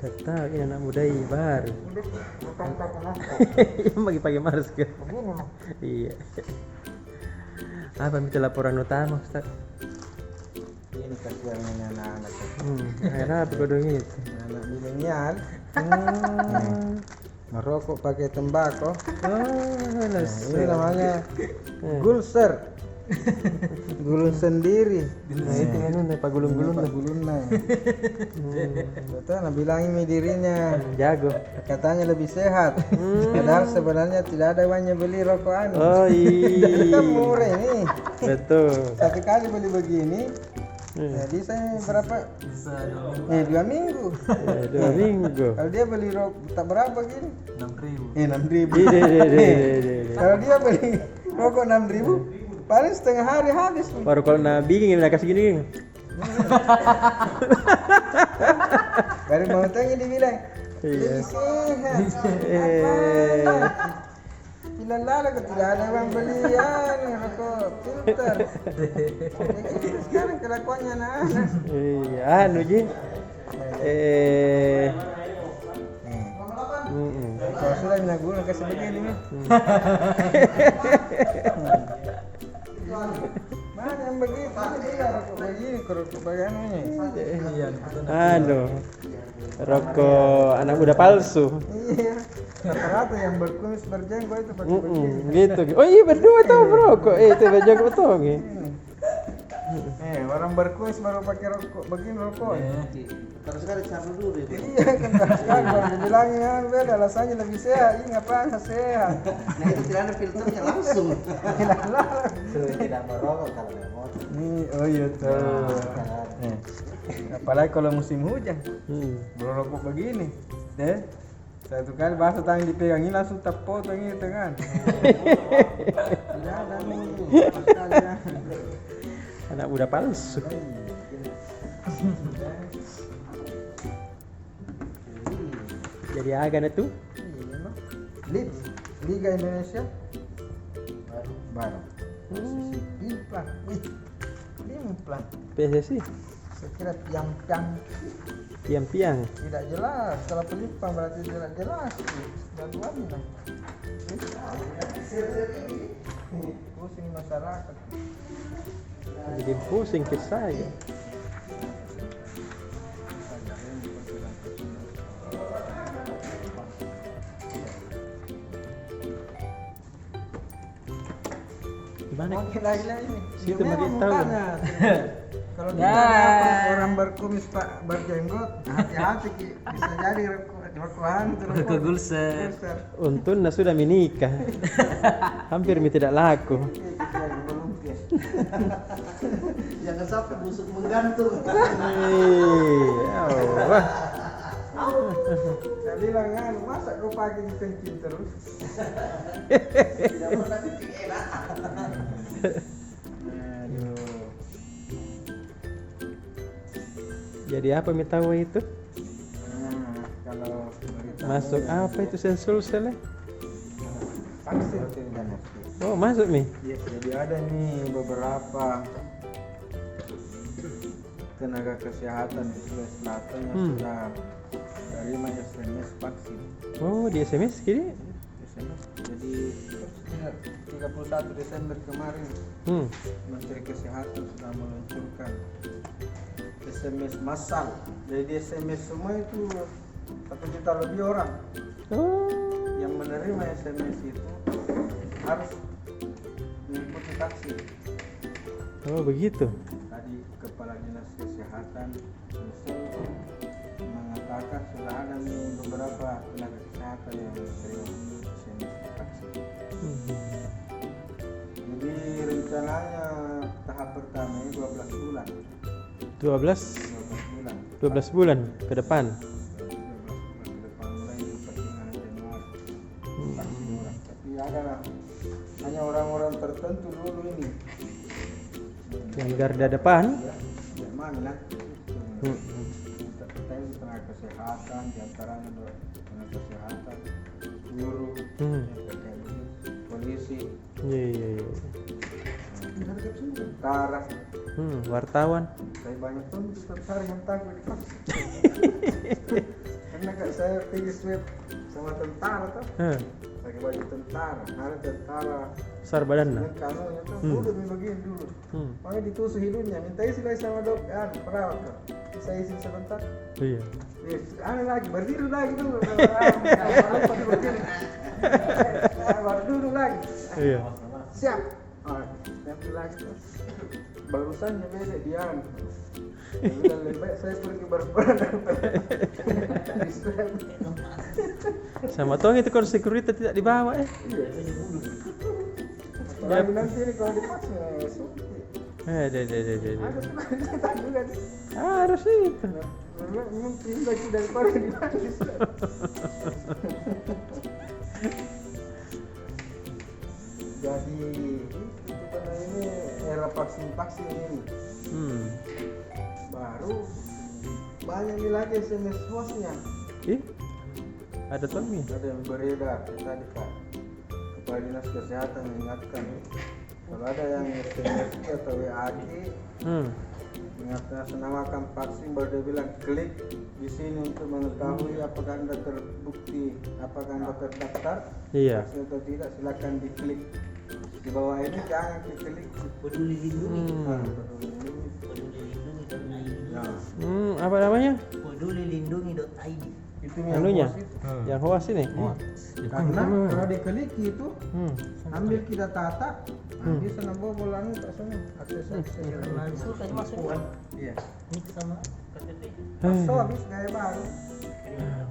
Tak tahu ini anak muda baru. Yang pagi-pagi masker. Iya. Apa minta laporan utama, Ustaz? Ini kasihannya anak-anak. Akhirnya apa kodong itu? Anak milenial. Merokok pakai tembakau. Nah, ini namanya gulser. Gulung sendiri. Nah itu kan apa gulung-gulung lah. Gulung betul, nah bilangin sama dirinya. Jago. Katanya lebih sehat. Padahal sebenarnya tidak ada uangnya beli rokok anu. Oh Kan iya. murah ini. Betul. Satu kali beli begini. Jadi saya berapa? 2 minggu. 2 minggu. Kalau dia beli rokok tak berapa gini? 6.000. 6.000. Kalau dia beli rokok 6.000, paling setengah hari habis. Baru kalau nabi ingin kasih gini. Baru mau tanya dibilang, Iya. sehat. Bila lalu tidak ada uang beli rokok filter. Jadi sekarang kelakuannya anak-anak. Iya, anu Ji. Kalau sudah minta gula kasih begini nih. Mana yang begitu? Dia rokok begini, rokok begini. Anu. Rokok anak muda palsu. Iya. Rata-rata yang berkumis berjenggot itu pakai begini. Gitu. Oh iya berdua tahu merokok. Itu berjago betul nih. Orang berkumis baru pakai rokok begini rokok. Terus kan cara dulu itu. Iya kan terus kan kalau dibilangnya beda alasannya lebih sehat. Ini ngapain sehat? Nah itu tidak ada filternya langsung. Tidak merokok kalau nggak mau. Oh iya tuh. Apalagi kalau musim hujan. Berokok begini. Satu kali bahasa tangan dipegangin langsung tak potong itu kan. Tidak ada nih. Anak muda palsu. Jadi agan itu? Liga Indonesia baru. Limplah. PSSI Saya kira piang-piang piang-piang. tidak jelas. Kalau pelimpang berarti tidak jelas. Gaduhannya. Pusing masyarakat. Jadi pusing ke saya. Gimana? Oh gila-gila ini. Situ Memang mau tahu. mukanya. Kalau ditanya orang berkumis pak berjenggot, hati-hati Ki. Bisa jadi rokok hantu. Rokok gulser. Untungnya sudah menikah. Hampir tidak laku. Jangan sampai busuk menggantung. Wah. Saya bilang kan, masa kau pakai kencing terus? Tidak pernah dipikir. Aduh. Jadi apa mitawa itu? Kalau berita Masuk apa itu sensul sele? vaksin. Oh masuk nih. Ya, jadi ada nih beberapa tenaga kesehatan di Sulawesi Selatan yang sudah terima SMS vaksin. Oh di SMS gini? SMS. Jadi 31 Desember kemarin Menteri Kesehatan sudah meluncurkan SMS massal. Jadi SMS semua itu 1 juta lebih orang Oh. yang menerima SMS itu harus mengikuti vaksin. Oh begitu. Tadi Kepala Dinas Kesehatan Sulsel mengatakan sudah ada nih beberapa tenaga kesehatan yang menerima SMS vaksin. Jadi rencananya tahap pertama ini 12 bulan. 12 bulan ke depan. 12 bulan ke depan mulai di pertengahan Januari. Tapi ada hanya orang-orang tertentu dulu ini. Yang garda depan. Ya mana? Tenaga kesehatan, diantaranya tenaga kesehatan, guru, polisi, Iya. tentara. Wartawan. Saya banyak pun tentara yang takut divaksin. saya pergi swab sama tentara tuh. Pakai baju tentara, ada tentara. Besar badan nah. Kanunya tuh duduk begini dulu. Makanya ditusuk hidungnya, minta isi lagi sama perawat kan. Saya isi sebentar. Iya. Ada lagi, berdiri lagi dulu. Baru duduk lagi. Iya. Siap. Siap lagi tuh. Barusannya beda dia. Lebih baik saya pergi berperang. Sama toh itu kalau security tidak dibawa ya. Apalagi nanti ini kalau dipaksa sulit. Ada. Ada suka juga. Harus itu. Memang pindah daripada dibanding. Jadi itu karena ini era vaksin ini baru banyak nih lagi SMS hostnya. Ih, ada tuh nih. Ada yang beredar tadi Pak. Kepala Dinas Kesehatan mengingatkan kalau ada yang SMS atau WA mengatasnamakan namakan vaksin baru dia bilang klik di sini untuk mengetahui apakah Anda terbukti, apakah Anda terdaftar Iya. vaksin atau tidak, silakan diklik di bawah ini, jangan diklik Peduli lindungi. nah Apa namanya? Pedulilindungi.id. itu Anunya? host itu. Yang hoas ini. Karena kalau diklik itu ambil kita tata Hmm. bisa nambah bolan tak sana akses Langsung kan masuk. iya Mix sama KTP. so habis gaya baru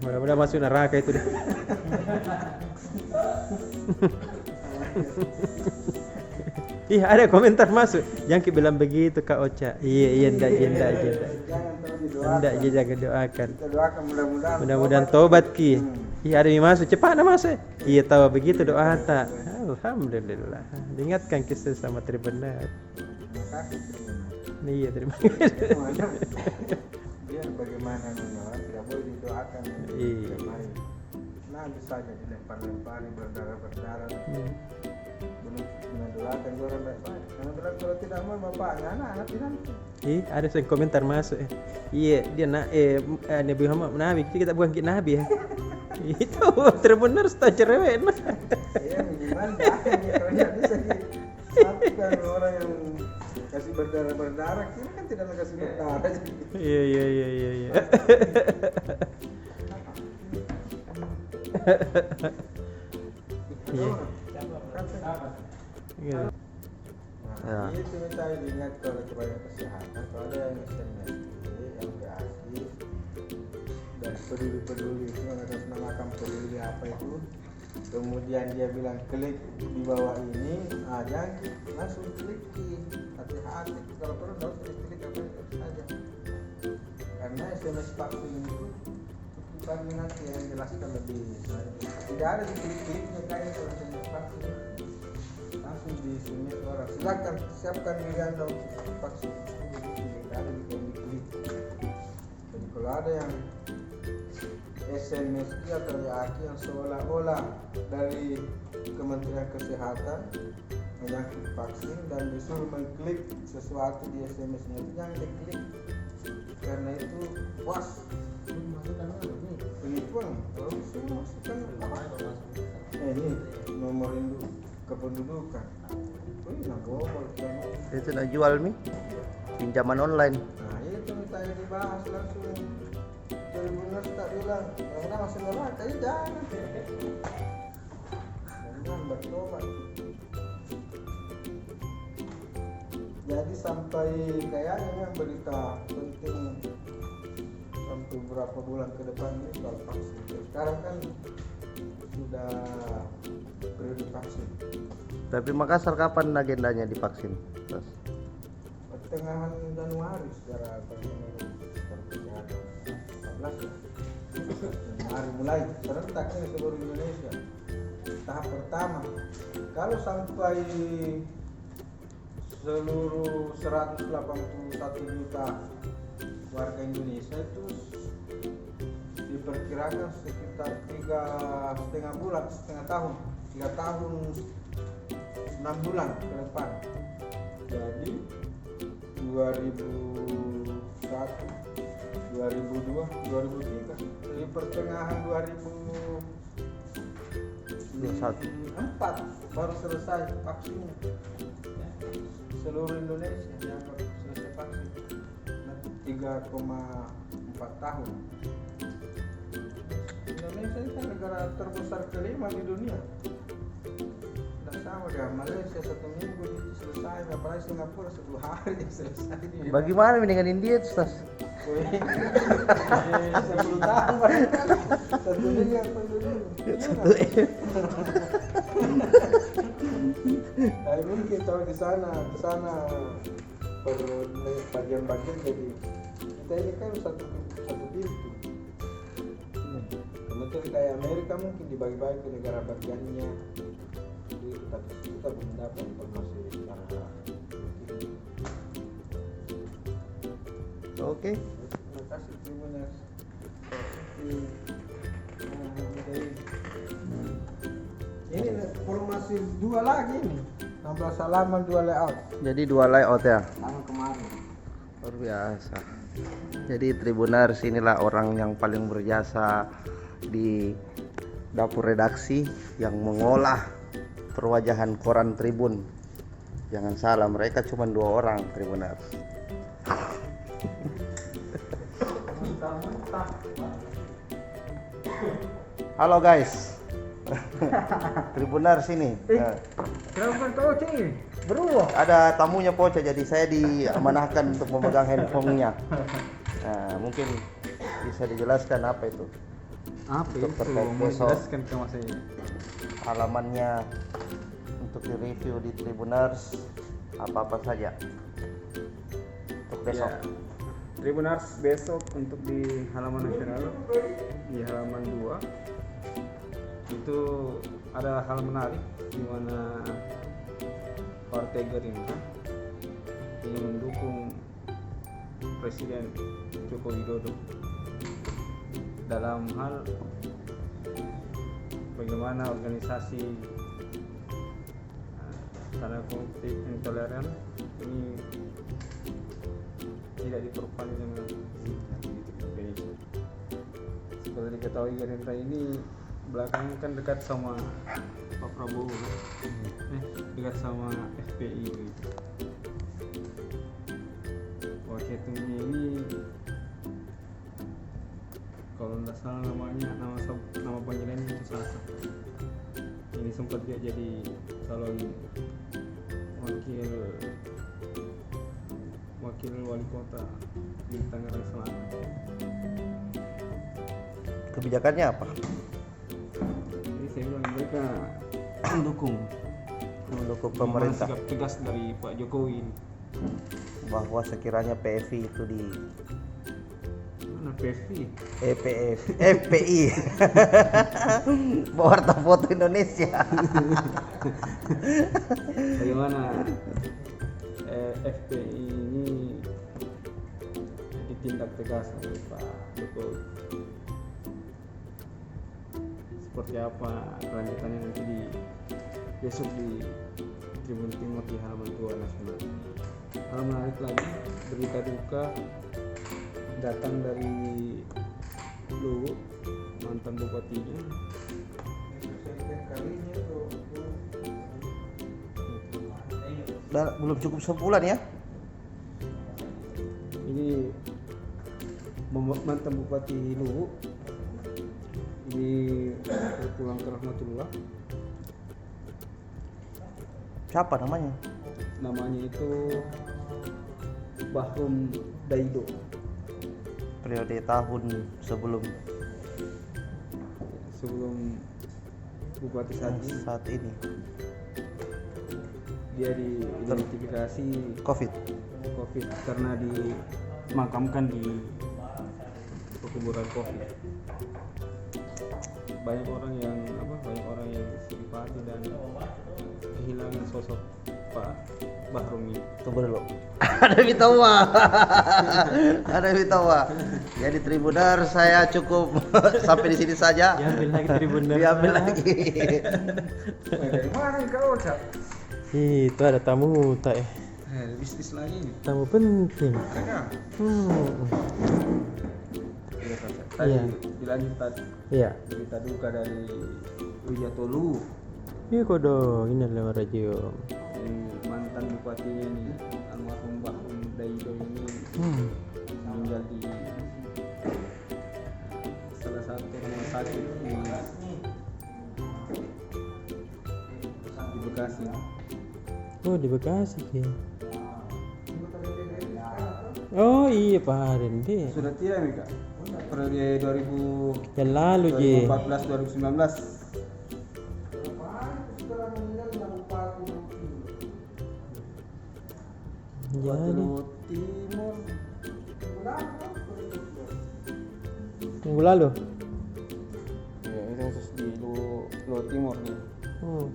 Mudah-mudahan masuk neraka itu deh. Ih, ada komentar masuk. Yang bilang begitu Kak Ocha. Iya, enggak. jangan terlalu didoakan Enggak, jangan doakan. kita doakan Mudah-mudahan tobat ki. Iya, ada yang masuk, cepat masuk. Iya, tahu begitu doa tak. Alhamdulillah. Diingatkan kisah sama terbenar. Iya, terima kasih. dia bagaimana menolak tidak boleh didoakan Iya. nah bisa saja dilempar-lempari berdarah belum mendoakan orang baik-baik karena bilang kalau tidak mau bapaknya anak tidak Ih, ada yang komentar masuk. Iya, dia Nabi Muhammad Nabi, kita bukan kita Nabi ya. Itu terbenar setahu cerewet. iya minimal jangan kalau tidak bisa disatukan orang yang kasih berdarah kita kan tidak mau kasih berdarah Iya. Iya. Iya. Nah, itu minta diingat kalau kepada kesehatan kalau ada yang SMS yang kasih dan peduli itu atas namakan peduli apa itu kemudian dia bilang klik di bawah ini jangan langsung klik hati-hati kalau perlu harus klik apa saja karena SMS vaksin itu kami nanti yang jelaskan lebih tidak ada di klik-kliknya kayak kalau SMS vaksin langsung di sini orang silakan siapkan diri Anda untuk vaksin tidak ada di klik jadi kalau ada yang SMS atau WA yang seolah-olah dari Kementerian Kesehatan menyangkut vaksin dan disuruh mengklik sesuatu di SMS-nya itu jangan diklik karena itu was penipuan kalau disuruh masukkan ini nomor induk kependudukan Itu nak jual mi pinjaman online. nah itu minta dibahas langsung benar tak bilang karena masih neraka ya jangan bertobat jadi sampai kayaknya yang berita penting sampai berapa bulan ke depan ini soal vaksin sekarang kan sudah periode vaksin Tapi Makassar kapan agendanya divaksin? pertengahan Januari secara kesehatan 14 Januari mulai serentak ini seluruh Indonesia tahap pertama kalau sampai seluruh 181 juta warga Indonesia itu diperkirakan sekitar 3,5 bulan, setengah tahun 3 tahun 6 bulan ke depan jadi 2001, 2002, 2003 di pertengahan 2004 baru selesai vaksinnya. Seluruh Indonesia dianggap selesai vaksin. 3,4 tahun. Indonesia ini kan negara terbesar kelima di dunia. Tidak sama dengan Malaysia 1 minggu selesai, apalagi Singapura 10 hari selesai. Bagaimana dengan India tuh, Ustaz? 10 tahun barangkali. 1 miliar penduduk. Tapi mungkin kalau di sana per bagian-bagian, jadi kita ini kan satu pintu. Kemudian kayak Amerika mungkin dibagi-bagi ke negara bagiannya. Jadi kita belum dapat informasi secara Oke. Terima kasih Tribuners. Ini formasi 2 lagi nih. 16 halaman 2 layout. Jadi 2 layout ya. Sama kemarin. Luar biasa. Jadi Tribuners inilah orang yang paling berjasa di dapur redaksi yang mengolah perwajahan koran Tribun. Jangan salah, mereka cuma 2 orang Tribuners. Halo guys. Tribuners ini. Kenapa kau cing? Beruah. Ada tamunya Poca, jadi saya diamanahkan untuk memegang handphonenya. Nah, mungkin bisa dijelaskan apa itu? Apa Untuk itu? terkait Mau besok. jelaskan ke Mas ini. Halamannya untuk di-review di Tribuners apa-apa saja untuk besok. Ya, Tribuners besok untuk di halaman nasional di halaman 2 itu ada hal menarik di mana Partai Gerindra ingin mendukung Presiden Joko Widodo dalam hal bagaimana organisasi karena konflik intoleran ini tidak diperpanjang dengan Indonesia. Seperti diketahui Gerindra ini belakangan kan dekat sama Pak Prabowo, dekat sama FPI gitu. Waketumnya ini kalau tidak salah namanya nama panggilannya itu Sasa. Ini sempat dia jadi calon wakil wali kota di Tangerang Selatan. Kebijakannya apa? Jadi saya bilang mereka mendukung Pemerintah sikap tegas dari Pak Jokowi ini. bahwa sekiranya PFI itu di Mana PSP? FPI Warta Foto Indonesia. Bagaimana FPI ini ditindak tegas oleh Pak Jokowi? Seperti apa kelanjutannya nanti besok di Tribun Timur di halaman 2 nasional. Hal menarik lagi, berita duka datang dari Luwu, mantan bupatinya. Belum cukup sebulan ya? Ini mantan bupati Luwu ini berpulang ke rahmatullah. Siapa namanya? Namanya itu Bahrum Daido. Periode tahun sebelum Bupati Saji, saat ini dia diidentifikasi COVID. karena dimakamkan di pekuburan COVID. Banyak orang yang simpati dan kehilangan sosok Pak Bahrum ini. Tunggu dulu. Ada Bitawa. Ada Bitawa. Jadi Tribuner saya cukup sampai di sini saja. Diambil lagi Tribuners. Diambil lagi. Bagaimana kau Cak? Itu ada tamu tak Bisnis lagi nih. tamu penting. Ada. Iya, tadi Iya. dilanjut tadi Iya. berita duka dari Wijatolu. Iya kodo ini adalah radio. Mantan bupatinya nih almarhum Bahum Daido ini meninggal di salah satu rumah sakit di Bekasi. Oh di Bekasi ya. Oh iya Pak Arende. Sudah tidak nih kak? Periode 2000 Yang lalu Ji. 2014 2019. Jadi Timur minggu lalu. ya itu khusus di Luo Timur nih. Oh.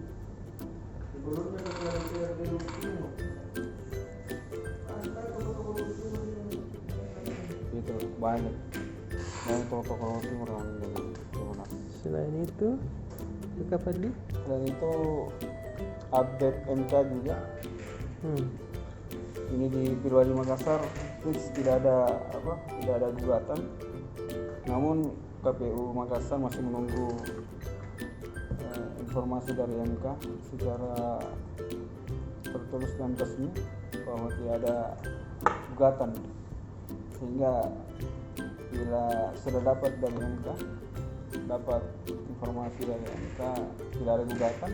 Itu banyak tokoh Luo Timur yang meninggal di Selain itu Kak Fadli? dan itu update MK juga ini di Pilwali Makassar fix tidak ada gugatan, namun KPU Makassar masih menunggu informasi dari MK secara tertulis dan resmi bahwa tidak ada gugatan, sehingga bila sudah dapat dari MK, dapat informasi dari MK tidak ada gugatan,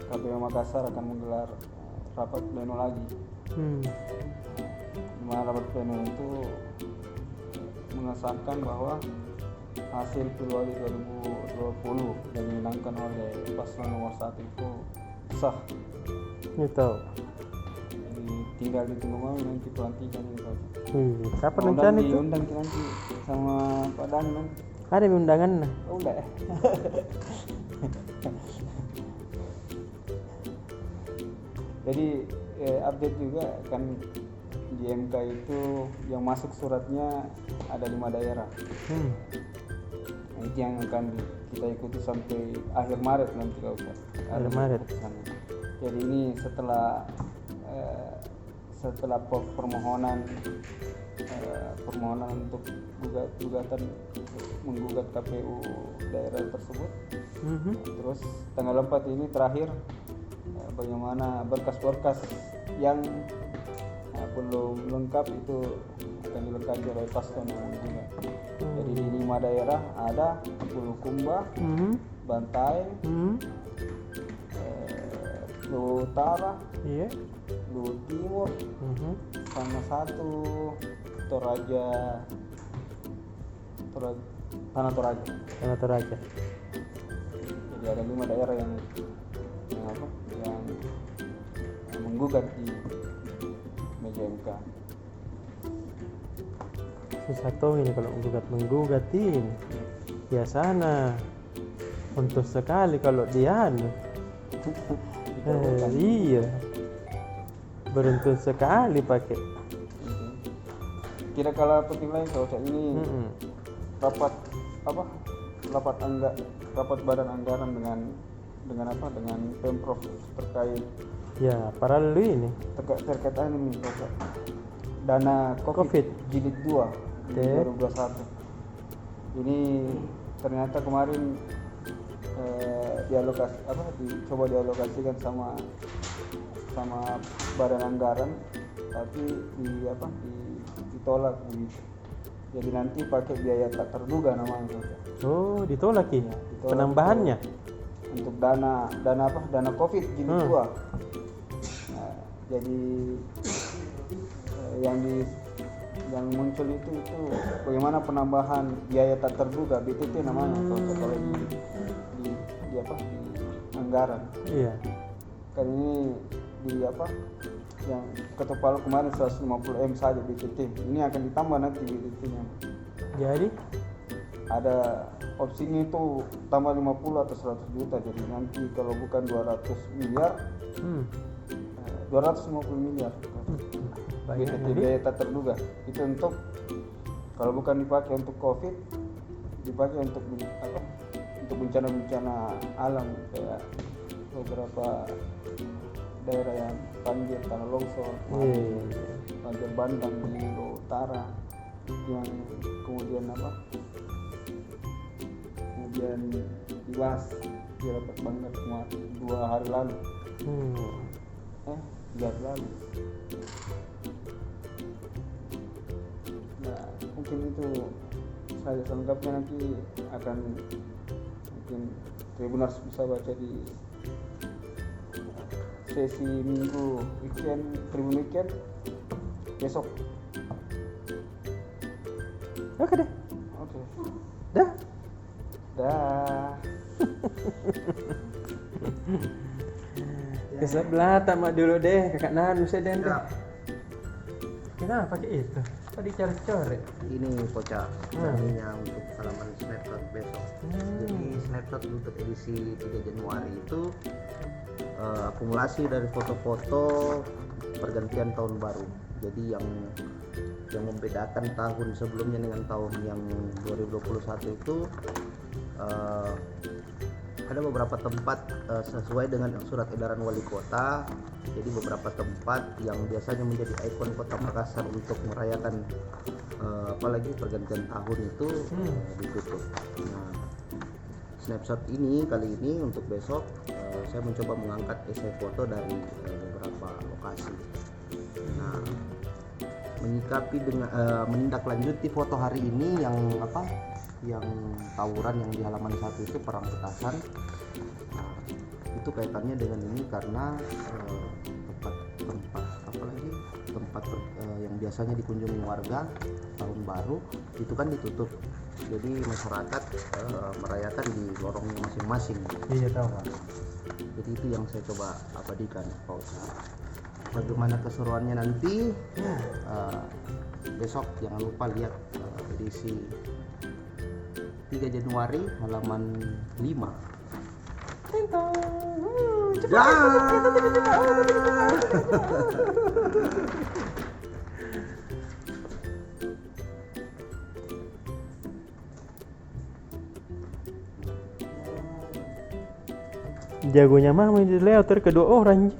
KPU Makassar akan menggelar rapat pleno lagi. Di mana rapat pleno itu mengesahkan bahwa hasil Pilwali 2020 yang dimenangkan oleh paslon nomor 1 itu sah. Itu. Jadi tinggal ditunggu nanti pelantikan itu. Kapan rencana itu? Diundang nanti sama Pak Dani nanti. Ada undangan nah. Oh, udah ya. Jadi update juga kan di MK itu yang masuk suratnya ada 5 daerah. Nah, itu yang akan kita ikuti sampai akhir Maret nanti kalau Akhir Maret. keputusannya. Jadi ini setelah permohonan untuk gugatan menggugat KPU daerah tersebut. Terus tanggal 4 ini terakhir bagaimana berkas-berkas yang belum lengkap itu akan dilengkapi oleh paslon yang menggugat. Jadi di 5 daerah ada Bulukumba, Bantaeng, Luo Utara, Iya. Luo Timur, sama satu Toraja, Tanah Toraja. Tanah Toraja. Jadi ada 5 daerah yang menggugat di meja MK. Susah tuh ini kalau menggugatin. Biasanya untuk sekali kalau dia iya. Beruntun sekali pakai. Kira kala penting lain kalau saat ini rapat badan anggaran dengan Pemprov terkait Ya, para lalu ini. terkait ini dana COVID jilid 2 di 2021. Ini ternyata kemarin dicoba dialokasikan sama badan anggaran, tapi ditolak begitu. Jadi nanti pakai biaya tak terduga namanya. Oh, ditolak ya? Ditolak. Penambahannya? Untuk dana COVID jilid 2. Nah, jadi yang muncul itu bagaimana penambahan biaya tak terduga BTT namanya kalau di anggaran. Iya. Kan ini yang ketok palu kemarin 150 M saja BTT. Ini akan ditambah nanti BTT-nya. Jadi Ada opsinya itu tambah 50 atau 100 juta. Jadi nanti kalau bukan 200 miliar 250 miliar. banyak BTT jadi. biaya tak terduga. Itu untuk kalau bukan dipakai untuk COVID, dipakai untuk bencana-bencana alam kayak beberapa daerah yang banjir, tanah longsor, banjir bandang di Luo Utara, yang kemudian apa? Kemudian dibahas di rapat banggar cuma 2 hari lalu. 3 hari lalu. Nah, mungkin itu saya selengkapnya nanti akan mungkin Tribunars bisa baca di sesi minggu weekend, Tribun weekend besok. Oke deh. Oke. Dah. Dah. Ke sebelah tamat dulu deh, kakak Nan bisa deh. Siap. Kenapa pakai itu? Tadi coret-coret. Ini Poca planningnya untuk halaman snapshot besok. Jadi snapshot untuk edisi 3 Januari itu akumulasi dari foto-foto pergantian tahun baru. Jadi yang membedakan tahun sebelumnya dengan tahun yang 2021 itu ada beberapa tempat sesuai dengan surat edaran wali kota. Jadi beberapa tempat yang biasanya menjadi ikon kota Makassar untuk merayakan apalagi pergantian tahun itu ditutup. Nah, snapshot ini kali ini untuk besok saya mencoba mengangkat esai foto dari beberapa lokasi. Nah, menyikapi dengan menindaklanjuti foto hari ini yang apa? Yang tawuran yang di halaman 1 itu perang petasan. Nah, itu kaitannya dengan ini karena tempat apalagi tempat yang biasanya dikunjungi warga tahun baru itu kan ditutup. Jadi masyarakat merayakan di lorongnya masing-masing. Iya tahu Pak. Jadi itu yang saya coba abadikan Pak Ustaz. Bagaimana keseruannya nanti besok jangan lupa lihat edisi 3 Januari halaman 5. Jagonya mah main di layout kedua orang.